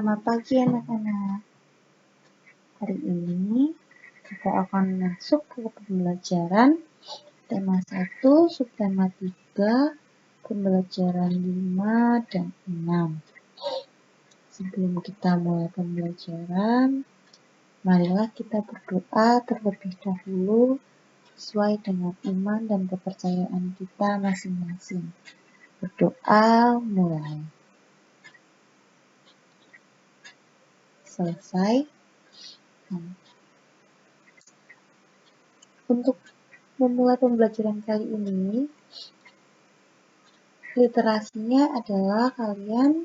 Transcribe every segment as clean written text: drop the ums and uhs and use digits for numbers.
Selamat pagi anak-anak. Hari ini kita akan masuk ke pembelajaran tema 1, subtema 3, pembelajaran 5 dan 6. Sebelum kita mulai pembelajaran, marilah kita berdoa terlebih dahulu sesuai dengan iman dan kepercayaan kita masing-masing. Berdoa mulai. Selesai. Untuk memulai pembelajaran kali ini, literasinya adalah kalian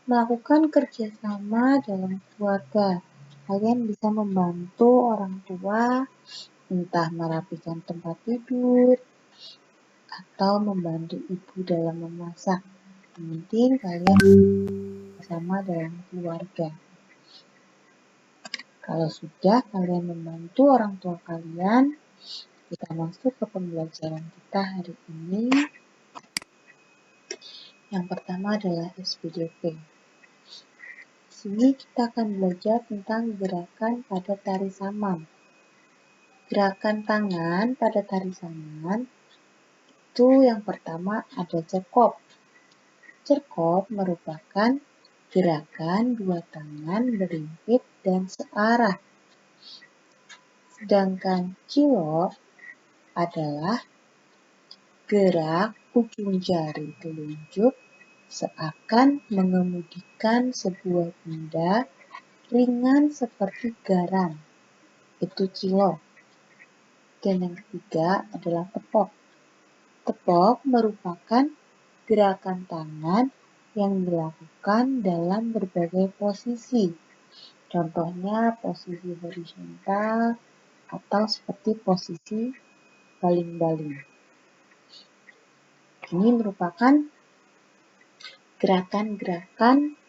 melakukan kerjasama dalam keluarga. Kalian bisa membantu orang tua, entah merapikan tempat tidur, atau membantu ibu dalam memasak. Yang penting kalian bersama dalam keluarga. Kalau sudah kalian membantu orang tua kalian, kita masuk ke pembelajaran kita hari ini. Yang pertama adalah SPDP. Di sini kita akan belajar tentang gerakan pada tari saman. Gerakan tangan pada tari saman itu yang pertama ada cerkop. Cerkop merupakan gerakan dua tangan berhimpit dan searah. Sedangkan cilok adalah gerak ujung jari telunjuk seakan mengemudikan sebuah benda ringan seperti garam. Itu cilok. Dan yang ketiga adalah tepok. Tepok merupakan gerakan tangan yang dilakukan dalam berbagai posisi. Contohnya posisi horizontal atau seperti posisi baling-baling. Ini merupakan gerakan-gerakan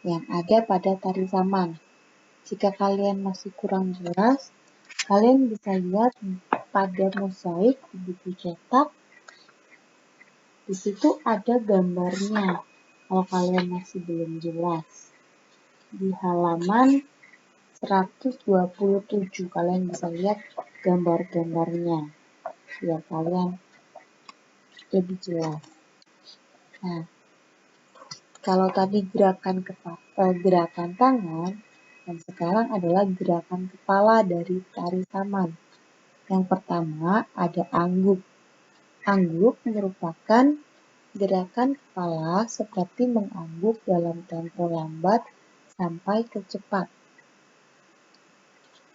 yang ada pada tari saman. Jika kalian masih kurang jelas, kalian bisa lihat pada mosaik di buku cetak. Di situ ada gambarnya. Kalau kalian masih belum jelas, di halaman 127 kalian bisa lihat gambar-gambarnya biar kalian lebih jelas. Nah, kalau tadi gerakan tangan, dan sekarang adalah gerakan kepala dari tari saman. Yang pertama ada angguk. Angguk merupakan gerakan kepala seperti mengangguk dalam tempo lambat sampai ke cepat.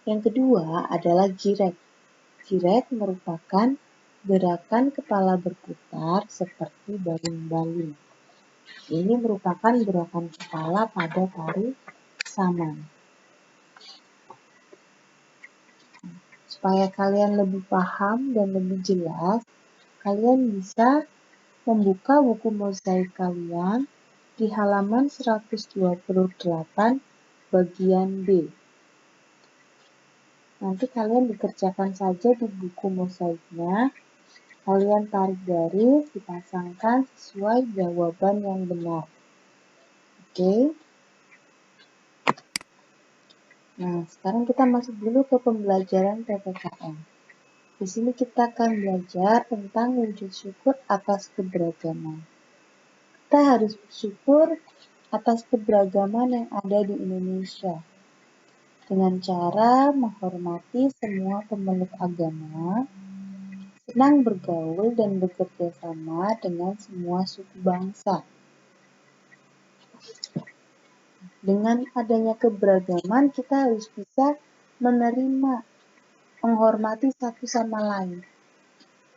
Yang kedua adalah jirek. Jirek merupakan gerakan kepala berputar seperti baling-baling. Ini merupakan gerakan kepala pada tari saman. Supaya kalian lebih paham dan lebih jelas, kalian bisa membuka buku mosaik kalian di halaman 128 bagian B. Nanti kalian dikerjakan saja di buku mosaiknya. Kalian tarik garis, dipasangkan sesuai jawaban yang benar. Oke. Nah, sekarang kita masuk dulu ke pembelajaran PPKN. Di sini kita akan belajar tentang wujud syukur atas keberagaman. Kita harus bersyukur atas keberagaman yang ada di Indonesia dengan cara menghormati semua pemeluk agama, senang bergaul dan bekerja sama dengan semua suku bangsa. Dengan adanya keberagaman, kita harus bisa menerima, menghormati satu sama lain.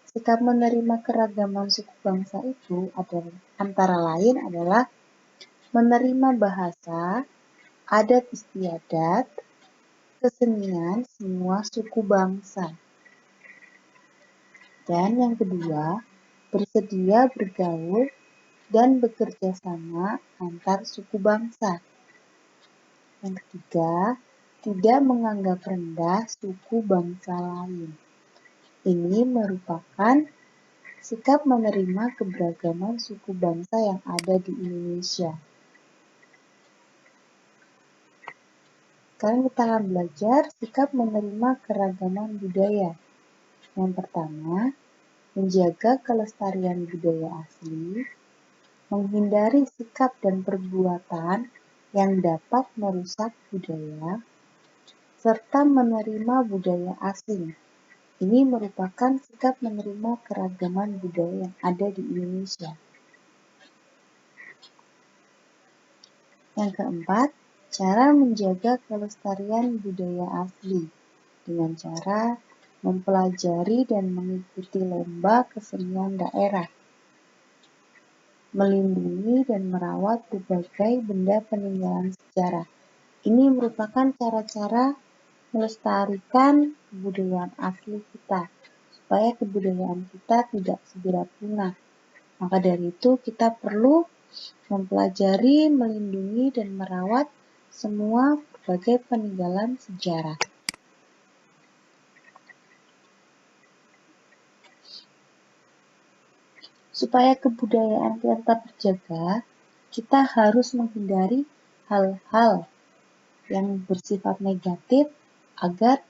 Sikap menerima keragaman suku bangsa itu antara lain adalah menerima bahasa, adat istiadat, kesenian semua suku bangsa. Dan yang kedua, bersedia bergaul dan bekerja sama antar suku bangsa. Yang ketiga, tidak menganggap rendah suku bangsa lain. Ini merupakan sikap menerima keberagaman suku bangsa yang ada di Indonesia. Sekarang kita akan belajar sikap menerima keragaman budaya. Yang pertama, menjaga kelestarian budaya asli, menghindari sikap dan perbuatan yang dapat merusak budaya, serta menerima budaya asing. Ini merupakan sikap menerima keragaman budaya yang ada di Indonesia. Yang keempat, cara menjaga kelestarian budaya asli dengan cara mempelajari dan mengikuti lomba kesenian daerah, melindungi dan merawat berbagai benda peninggalan sejarah. Ini merupakan cara-cara melestarikan kebudayaan asli kita, supaya kebudayaan kita tidak segera punah. Maka dari itu kita perlu mempelajari, melindungi, dan merawat semua berbagai peninggalan sejarah. Supaya kebudayaan kita tetap terjaga, kita harus menghindari hal-hal yang bersifat negatif agar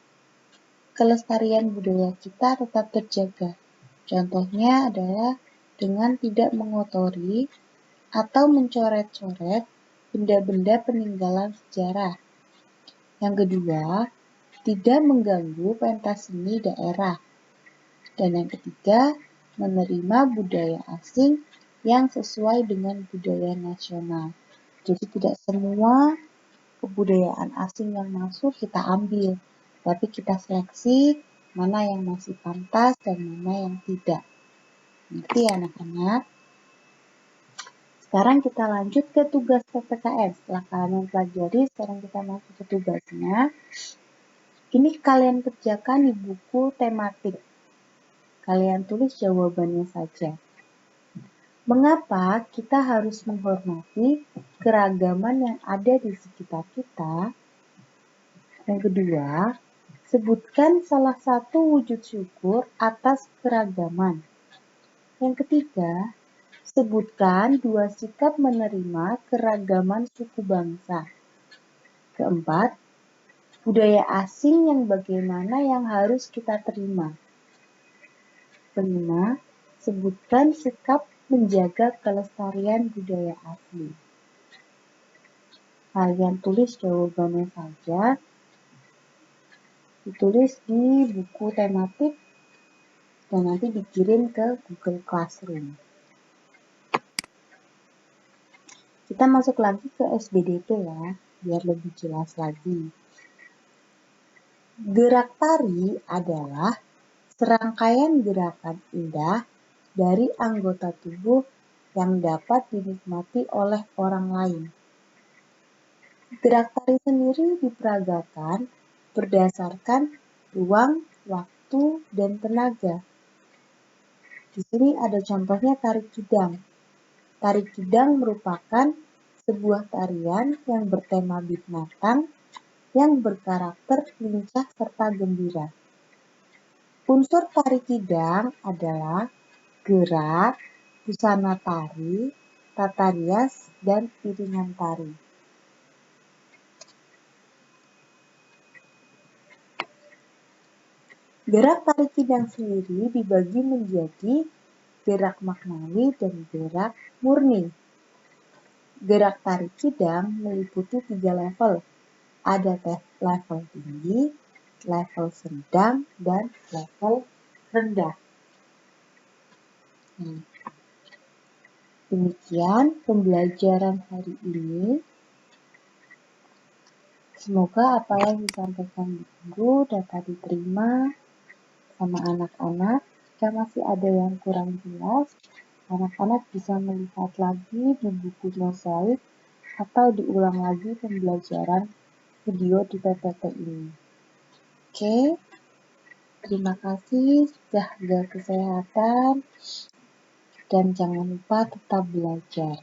kelestarian budaya kita tetap terjaga. Contohnya adalah dengan tidak mengotori atau mencoret-coret benda-benda peninggalan sejarah. Yang kedua, tidak mengganggu pentas seni daerah. Dan yang ketiga, menerima budaya asing yang sesuai dengan budaya nasional. Jadi tidak semua kebudayaan asing yang masuk kita ambil, tapi kita seleksi mana yang masih pantas dan mana yang tidak. Ngerti ya anak-anak? Sekarang kita lanjut ke tugas PPKN. Setelah kalian pelajari, sekarang kita masuk ke tugasnya. Ini kalian kerjakan di buku tematik. Kalian tulis jawabannya saja. Mengapa kita harus menghormati keragaman yang ada di sekitar kita? Yang kedua, sebutkan salah satu wujud syukur atas keragaman. Yang ketiga, sebutkan 2 sikap menerima keragaman suku bangsa. Keempat, budaya asing yang bagaimana yang harus kita terima. Kelima, sebutkan sikap menjaga kelestarian budaya asli. Kalian tulis jawabannya saja, ditulis di buku tematik dan nanti dikirim ke Google Classroom. Kita masuk lagi ke SBDP ya, biar lebih jelas lagi. Gerak tari adalah serangkaian gerakan indah dari anggota tubuh yang dapat dinikmati oleh orang lain. Gerak tari sendiri diperagakan berdasarkan ruang, waktu, dan tenaga. Di sini ada contohnya tari kidang. Tari kidang merupakan sebuah tarian yang bertema binatang yang berkarakter lincah serta gembira. Unsur tari kidang adalah gerak, busana tari, tata rias, dan iringan tari. Gerak tari kidang sendiri dibagi menjadi gerak maknawi dan gerak murni. Gerak tari kidang meliputi 3 level. Ada level tinggi, level sedang, dan level rendah. Demikian pembelajaran hari ini. Semoga apa yang disampaikan guru dapat diterima sama anak-anak. Jika masih ada yang kurang jelas, anak-anak bisa melihat lagi di buku mosaik atau diulang lagi pembelajaran video di PPT ini. Oke, terima kasih, jaga kesehatan, dan jangan lupa tetap belajar.